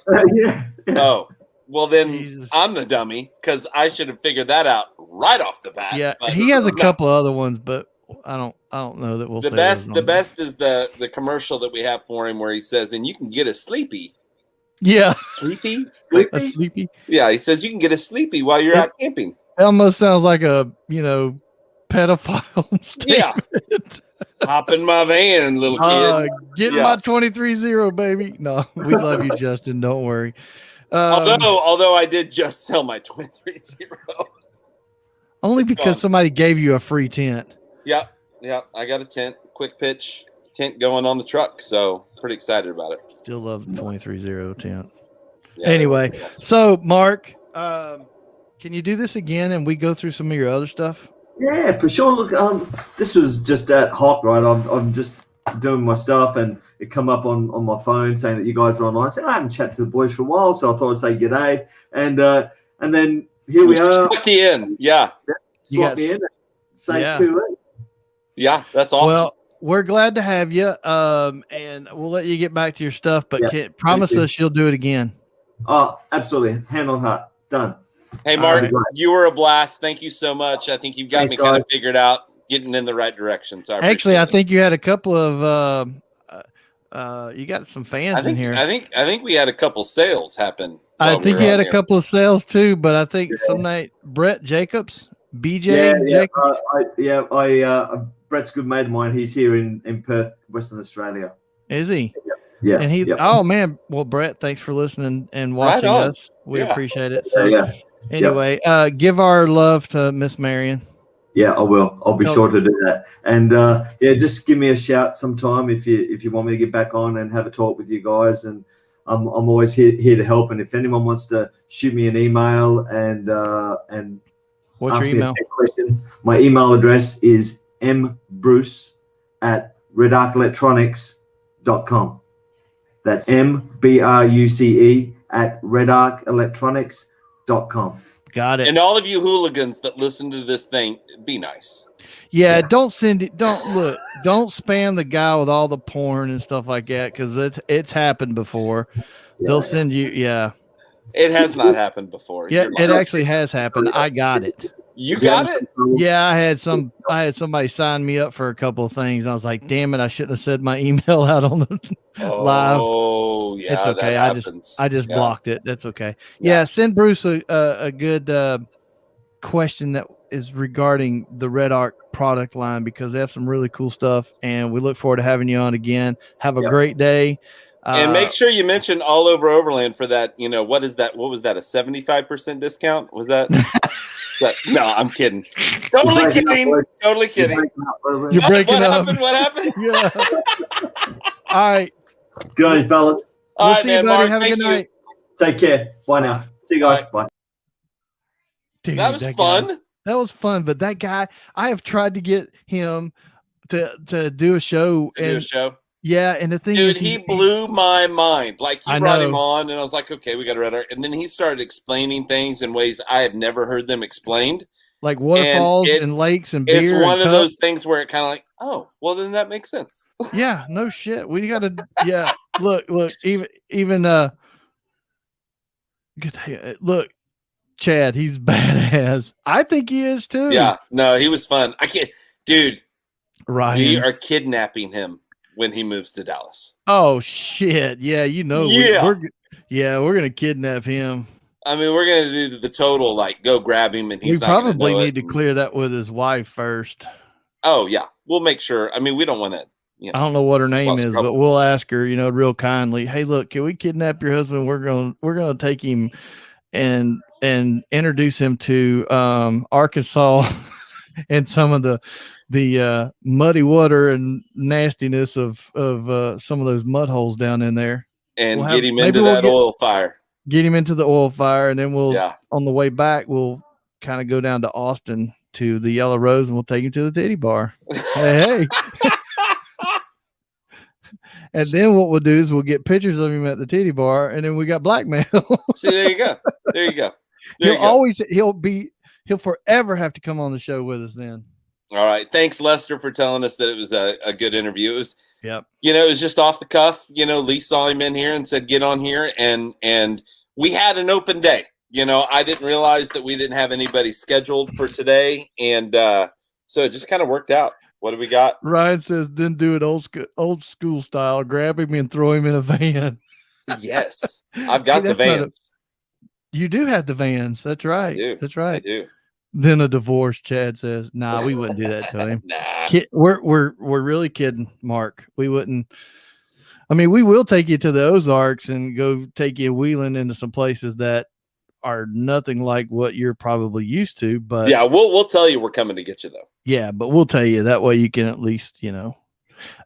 oh, well, then Jesus. I'm the dummy because I should have figured that out right off the bat. Yeah, but he has a couple other ones, but I don't know that we'll the say the best is the commercial that we have for him where he says, and you can get a sleepy. Yeah. Sleepy? A sleepy? Yeah, he says you can get a sleepy while you're out camping. It almost sounds like a, pedophile statement. Yeah. Hop in my van, little kid. Get my 230, baby. No, we love you, Justin. Don't worry. Although I did just sell my 230. Only because somebody gave you a free tent. Yeah. I got a tent, quick pitch tent going on the truck. So pretty excited about it. Still love the 230 tent. Yeah, anyway, awesome. So Mark, can you do this again and we go through some of your other stuff? Yeah, for sure. Look, this was just at hot, right? I'm just doing my stuff, and it come up on my phone saying that you guys were online. I said, I haven't chatted to the boys for a while, so I thought I'd say g'day. And then here we are. Slot you in, yeah. Slot me in. Say cool. Yeah, that's awesome. Well, we're glad to have you, and we'll let you get back to your stuff, but promise us you'll do it again. Oh, absolutely. Hand on heart. Done. Hey, Mark, you were a blast. Thank you so much. I think you've got me kind of figured out, getting in the right direction. So I think you had a couple of you got some fans in here. I think we had a couple sales happen. I think you had a couple of sales too, but I think some night Brett Jacobs, BJ Jacobs. Brett's a good mate of mine. He's here in Perth, Western Australia. Is he? Yeah. And oh man, well, Brett, thanks for listening and watching us. We appreciate it. So anyway, give our love to Miss Marion. Yeah, I will. I'll be sure to do that. And just give me a shout sometime if you want me to get back on and have a talk with you guys. And I'm always here to help. And if anyone wants to shoot me an email and what's your email? Question, my email address is mbruce@redarkelectronics.com. That's MBRUCE at redarchelectronics.com. Got it. And all of you hooligans that listen to this thing, be nice. Yeah, don't send it. Don't spam the guy with all the porn and stuff like that, because it's happened before. They'll send you. Yeah, it has not happened before. Yeah, it actually has happened. I got it. You got it? Yeah, I had somebody sign me up for a couple of things. I was like, damn it, I shouldn't have said my email out on the live. Oh, yeah, it's okay. that I just blocked it. That's okay. Yeah, send Bruce a good question that is regarding the Red Arc product line, because they have some really cool stuff, and we look forward to having you on again. Have a great day. And make sure you mention All Over Overland for that. What is that? What was that? A 75% discount? Was that? No, I'm kidding. Totally kidding. Totally kidding. You're breaking up. What happened? Yeah. All right. Good night, fellas. We'll see you, buddy. Have a good night. Take care. Bye now. See you guys. Bye. Dude, that was fun. That was fun. But that guy, I have tried to get him to do a show. Yeah, and the thing is, dude, he blew my mind. Like, you brought him on, and I was like, okay, we got to read our. And then he started explaining things in ways I have never heard them explained, like waterfalls and lakes and beer. It's one of those things where it kind of like, oh, well, then that makes sense. Yeah, no shit. We got to. Yeah, look, even look, Chad, he's badass. I think he is too. Yeah, no, he was fun. I can't, dude. Ryan, we are kidnapping him when he moves to Dallas. Oh shit! Yeah, we're gonna kidnap him. I mean, we're gonna do the total, like, go grab him, and he's we probably need to clear that with his wife first. Oh yeah, we'll make sure. I mean, we don't want to. I don't know what her name is, but we'll ask her. Real kindly. Hey, look, can we kidnap your husband? We're gonna take him and introduce him to Arkansas and some of the muddy water and nastiness of some of those mud holes down in there, and get him into that oil fire. Get him into the oil fire, and then on the way back, we'll kind of go down to Austin to the Yellow Rose, and we'll take him to the titty bar. hey. And then what we'll do is we'll get pictures of him at the titty bar, and then we got blackmail. See, there you go. There you go. He'll forever have to come on the show with us then. All right. Thanks, Lester, for telling us that it was a good interview. It was, it was just off the cuff. Lee saw him in here and said, get on here. And we had an open day. I didn't realize that we didn't have anybody scheduled for today. And so it just kind of worked out. What do we got? Ryan says, then do it old school style. Grab him and throw him in a van. Yes. I've got the vans. You do have the vans. That's right. That's right. I do. Then a divorce, Chad says. Nah, we wouldn't do that to him. Nah. We're really kidding, Mark. We wouldn't. I mean, we will take you to the Ozarks and go take you wheeling into some places that are nothing like what you're probably used to. But yeah, we'll tell you we're coming to get you, though. Yeah, but we'll tell you that way you can at least,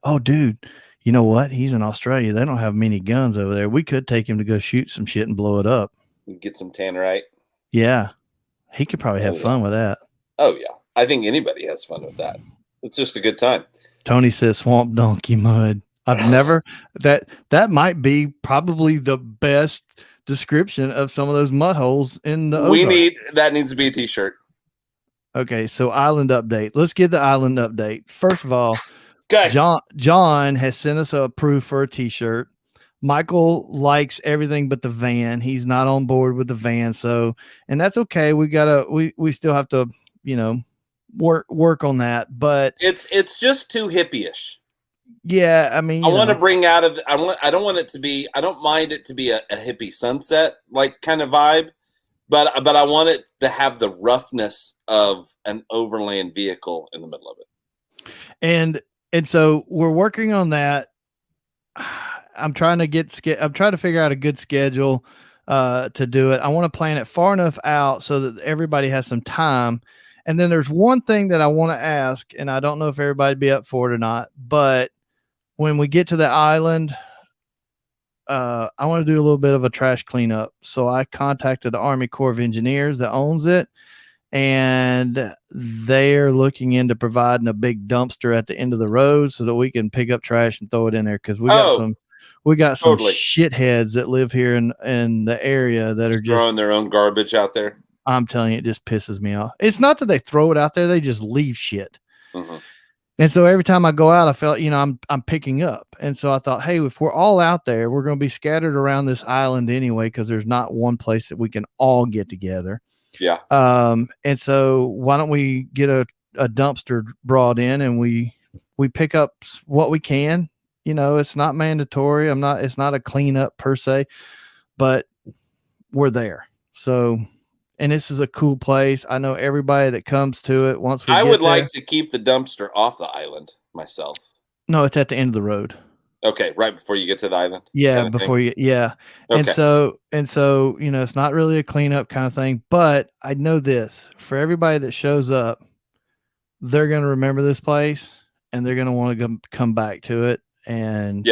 oh, dude, you know what? He's in Australia. They don't have many guns over there. We could take him to go shoot some shit and blow it up. Get some tannerite. Yeah. He could probably have fun with that. Oh, yeah. I think anybody has fun with that. It's just a good time. Tony says swamp donkey mud. I've never that might be probably the best description of some of those mud holes in the Ozarks. That needs to be a t-shirt. Okay, so island update. Let's get the island update. First of all, okay. John has sent us a proof for a t-shirt. Michael likes everything but the van. He's not on board with the van, and that's okay. We still have to, work on that. But it's just too hippie-ish. Yeah, I mean, I want to bring out of. I don't want it to be. I don't mind it to be a hippie sunset like kind of vibe, but I want it to have the roughness of an overland vehicle in the middle of it. And so we're working on that. I'm trying to figure out a good schedule to do it. I want to plan it far enough out so that everybody has some time. And then there's one thing that I want to ask, and I don't know if everybody'd be up for it or not, but when we get to the island, I want to do a little bit of a trash cleanup. So I contacted the Army Corps of Engineers that owns it, and they're looking into providing a big dumpster at the end of the road so that we can pick up trash and throw it in there. Cause we got some Totally. shitheads that live here in the area that are just throwing their own garbage out there. I'm telling you, it just pisses me off. It's not that they throw it out there; they just leave shit. Mm-hmm. And so every time I go out, I felt, I'm picking up. And so I thought, hey, if we're all out there, we're going to be scattered around this island anyway, because there's not one place that we can all get together. Yeah. And so why don't we get a dumpster brought in and we pick up what we can. It's not mandatory. It's not a cleanup per se, but we're there. So, and this is a cool place. I know everybody that comes to it once we I get would there. like to keep the dumpster off the island myself. No, it's at the end of the road. Okay, right before you get to the island. Yeah, before you, yeah. Okay. And so, it's not really a cleanup kind of thing, but I know this for everybody that shows up, they're going to remember this place and they're going to want to come back to it and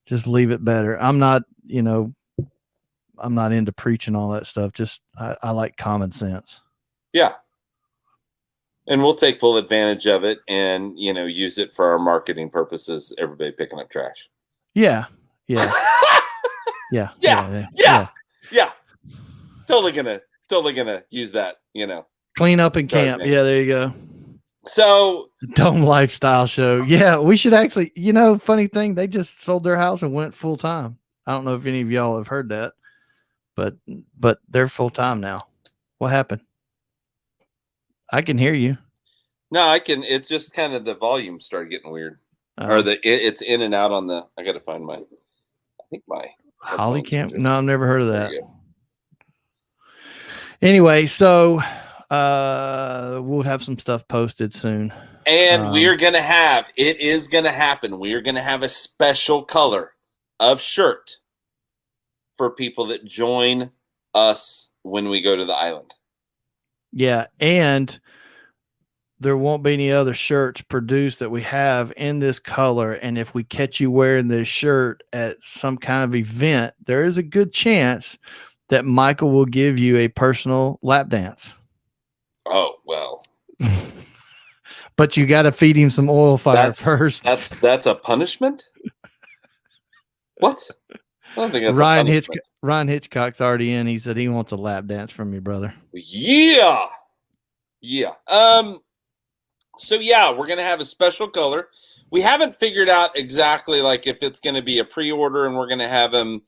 just leave it better. I'm not into preaching all that stuff. Just, I like common sense. Yeah. And we'll take full advantage of it and, use it for our marketing purposes. Everybody picking up trash. Yeah. Yeah. Yeah. Yeah. Totally gonna use that, Clean up and camp. Yeah, there you go. So Dome Lifestyle Show. Yeah, we should actually, funny thing, they just sold their house and went full time. I don't know if any of y'all have heard that, but they're full time now. What happened? I can hear you. No, I can. It's just kind of the volume started getting weird, or it's in and out on the. I got to find my. I think my Holly Camp. No, I've never heard of that. Anyway, so we'll have some stuff posted soon, and we are gonna have. It is gonna happen. We are gonna have a special color of shirt for people that join us when we go to the island. Yeah, and there won't be any other shirts produced that we have in this color. And if we catch you wearing this shirt at some kind of event, there is a good chance that Michael will give you a personal lap dance. Oh, well. But you got to feed him some oil fire first. That's a punishment? What? I don't think that's a punishment. Ryan Hitchcock's already in. He said he wants a lap dance from you, brother. Yeah. Yeah. So yeah, we're going to have a special color. We haven't figured out exactly like if it's going to be a pre-order and we're going to have them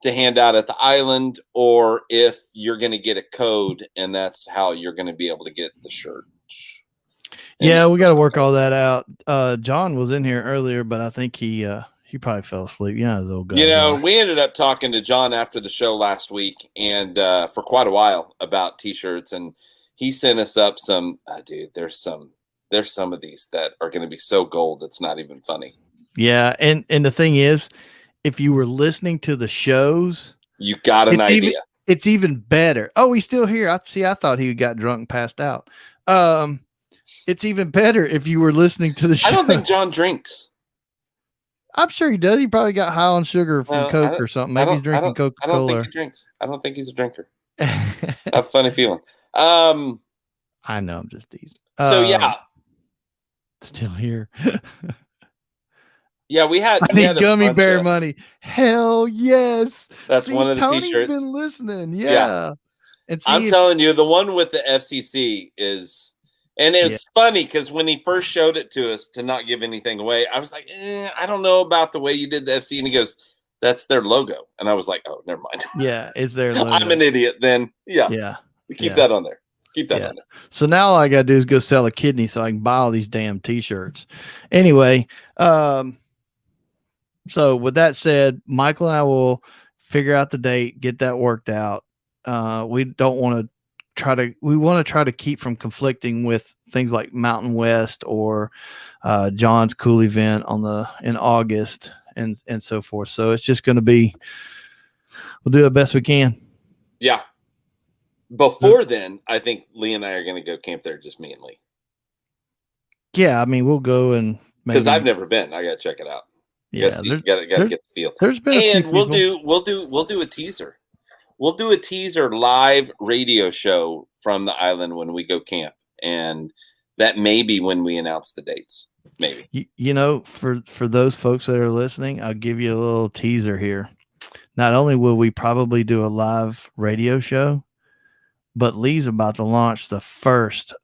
to hand out at the island, or if you're going to get a code and that's how you're going to be able to get the shirt. Yeah, we got to work all that out. John was in here earlier, but I think he probably fell asleep. His old guy. We ended up talking to John after the show last week and for quite a while about t-shirts, and he sent us up some, dude, there's some of these that are going to be so gold it's not even funny. Yeah, and the thing is, if you were listening to the shows, you got an idea. It's even better. Oh, he's still here. I thought he got drunk and passed out. It's even better if you were listening to the show. I don't think John drinks. I'm sure he does. He probably got high on sugar from Coke or something. Maybe he's drinking Coca-Cola. I don't think he drinks. I don't think he's a drinker. I have a funny feeling. I know. I'm just teasing. So yeah. Still here. Yeah, we had gummy bear money. Hell yes. That's one of the Tony's t-shirts. Been listening. Yeah. And I'm telling you, the one with the FCC is, and it's funny because when he first showed it to us, to not give anything away, I was like, I don't know about the way you did the FC. And he goes, that's their logo. And I was like, oh, never mind. Yeah, it's their logo. I'm an idiot then. Yeah. Yeah. We keep that on there. Keep that on there. So now all I got to do is go sell a kidney so I can buy all these damn t-shirts. Anyway, so with that said, Michael and I will figure out the date, get that worked out. We don't want to we want to try to keep from conflicting with things like Mountain West or John's cool event in August and so forth. So it's just going to be, we'll do the best we can. Yeah. Before then, I think Lee and I are going to go camp there, just me and Lee. Yeah, I mean, we'll go and because I've never been, I got to check it out. You got to get the feel. There's been and we'll do a teaser. We'll do a teaser live radio show from the island when we go camp, and that may be when we announce the dates. Maybe. You know, for those folks that are listening, I'll give you a little teaser here. Not only will we probably do a live radio show, but Lee's about to launch the first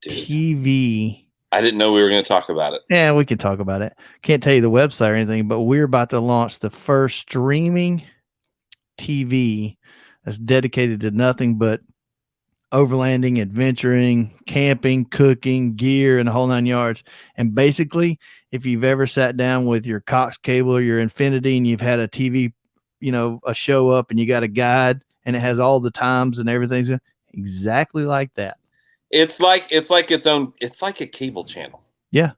TV. I didn't know we were going to talk about it. Yeah, we can talk about it. Can't tell you the website or anything, but we're about to launch the first streaming TV that's dedicated to nothing but overlanding, adventuring, camping, cooking, gear, and the whole 9 yards. And basically, if you've ever sat down with your Cox cable or your Infinity and you've had a TV, you know, a show up and you got a guide and it has all the times and everything's exactly like that. It's like its like a cable channel. Yeah.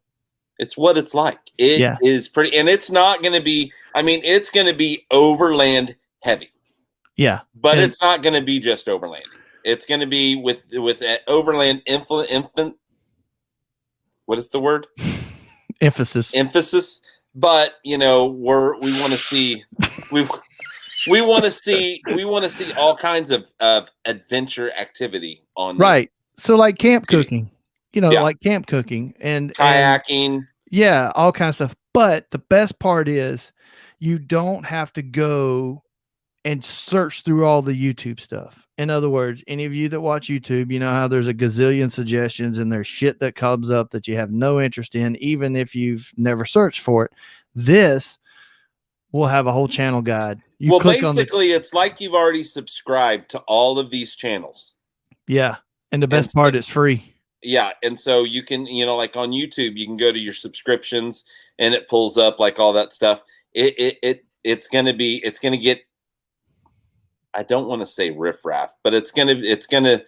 It's what it's like. It is pretty, and it's not going to be, I mean, it's going to be overland heavy. Yeah. But it's not going to be just overland. It's going to be with overland infant. What is the word? Emphasis. But you know, we want to see we want to see all kinds of adventure activity on right. So like camp cooking, you know, like camp cooking and kayaking. Yeah, all kinds of stuff. But the best part is you don't have to go and search through all the YouTube stuff. In other words, any of you that watch YouTube, you know how there's a gazillion suggestions and there's shit that comes up that you have no interest in, even if you've never searched for it. This will have a whole channel guide. Well, basically, it's like you've already subscribed to all of these channels. Yeah. And the best part is free. Yeah. And so you can, you know, like on YouTube, you can go to your subscriptions and it pulls up like all that stuff. It's going to get, I don't want to say riffraff, but it's going to,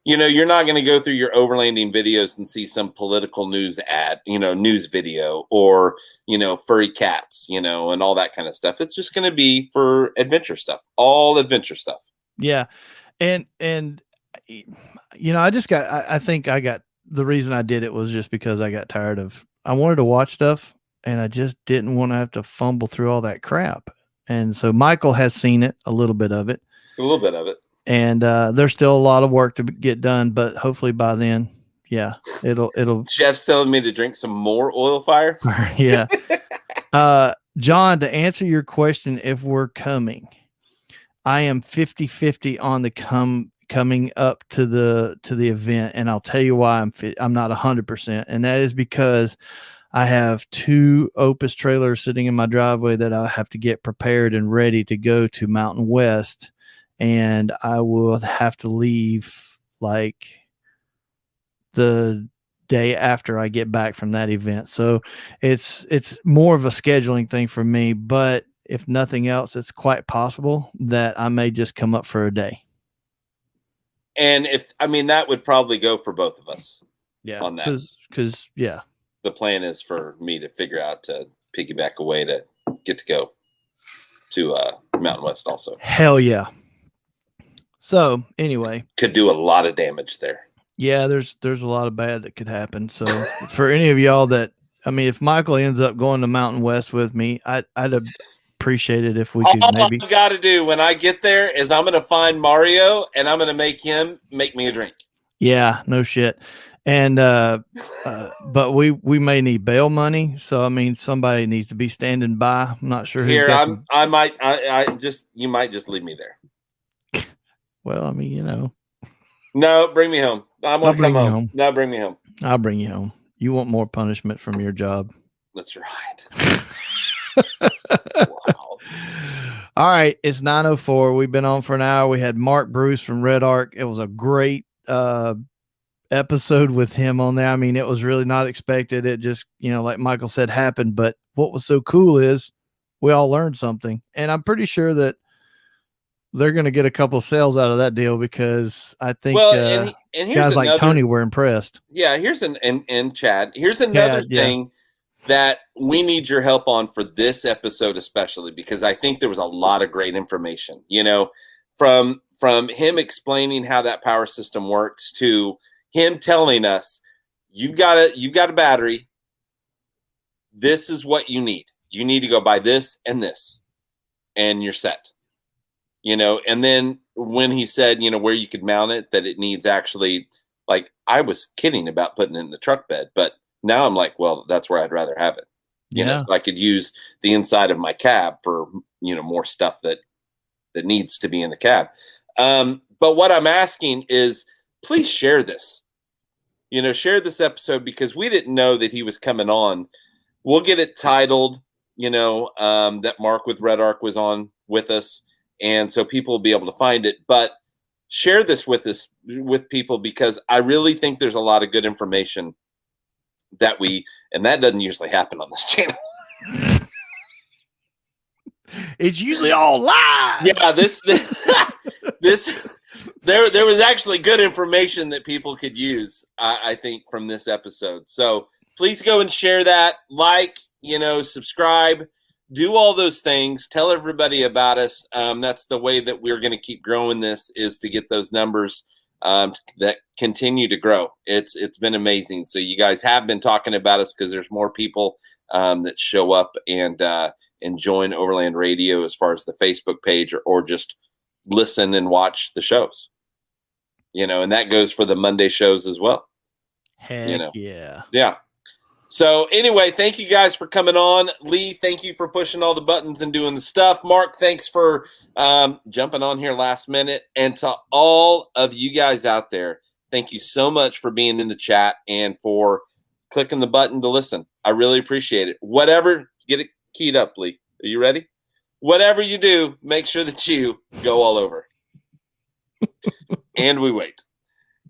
you know, you're not going to go through your overlanding videos and see some political news news video or, you know, furry cats, you know, and all that kind of stuff. It's just going to be for adventure stuff, all adventure stuff. Yeah. And, you know, I think I got, the reason I did it was just because I got tired of, I wanted to watch stuff and I just didn't want to have to fumble through all that crap. And so Michael has seen it, a little bit of it. And there's still a lot of work to get done, but hopefully by then, yeah, it'll. Jeff's telling me to drink some more oil fire. Yeah. John, to answer your question, if we're coming, I am 50-50 on the coming up to the event. And I'll tell you why I'm not 100%. And that is because I have 2 Opus trailers sitting in my driveway that I have to get prepared and ready to go to Mountain West. And I will have to leave like the day after I get back from that event. So it's more of a scheduling thing for me, but if nothing else, it's quite possible that I may just come up for a day. And that would probably go for both of us. Yeah. On that. Cause yeah. The plan is for me to figure out to piggyback a way to get to go to Mountain West also. Hell yeah. So anyway, could do a lot of damage there. Yeah, there's a lot of bad that could happen. So for any of y'all that, if Michael ends up going to Mountain West with me, I'd appreciate it if we could maybe. All I got to do when I get there is I'm going to find Mario and I'm going to make him make me a drink. Yeah, no shit. And but we may need bail money, so somebody needs to be standing by. I'm not sure. Here, you might just leave me there. Well, No, bring me home. I want to come home. No, bring me home. I'll bring you home. You want more punishment from your job. That's right. Wow. All right. It's 9:04. We've been on for an hour. We had Mark Bruce from Red Arc. It was a great episode with him on there. It was really not expected. It just, like Michael said, happened. But what was so cool is we all learned something. And I'm pretty sure that they're going to get a couple of sales out of that deal because I think and guys like Tony were impressed. Yeah, and Chad, here's another thing that we need your help on for this episode, especially because I think there was a lot of great information, from him explaining how that power system works to him telling us, you've got a battery. This is what you need. You need to go buy this and this, and you're set. And then when he said, where you could mount it, that it needs actually, like, I was kidding about putting it in the truck bed, but Now I'm like, well, that's where I'd rather have it. You know, Yeah. so I could use the inside of my cab for, more stuff that needs to be in the cab. But what I'm asking is, please share this. Share this episode, because we didn't know that he was coming on. We'll get it titled, that Mark with Red Arc was on with us, and so people will be able to find it. But share this with people, because I really think there's a lot of good information and that doesn't usually happen on this channel. It's usually all lies. Yeah, this there was actually good information that people could use, I think, from this episode. So please go and share that, subscribe, do all those things, tell everybody about us. That's the way that we're going to keep growing this, is to get those numbers that continue to grow. It's been amazing. So you guys have been talking about us, because there's more people that show up and join Overland Radio as far as the Facebook page, or just listen and watch the shows. And that goes for the Monday shows as well. Heck yeah. Yeah. So anyway, thank you guys for coming on. Lee, thank you for pushing all the buttons and doing the stuff. Mark, thanks for jumping on here last minute. And to all of you guys out there, thank you so much for being in the chat and for clicking the button to listen. I really appreciate it. Whatever, get it keyed up, Lee. Are you ready? Whatever you do, make sure that you go all over. And we wait.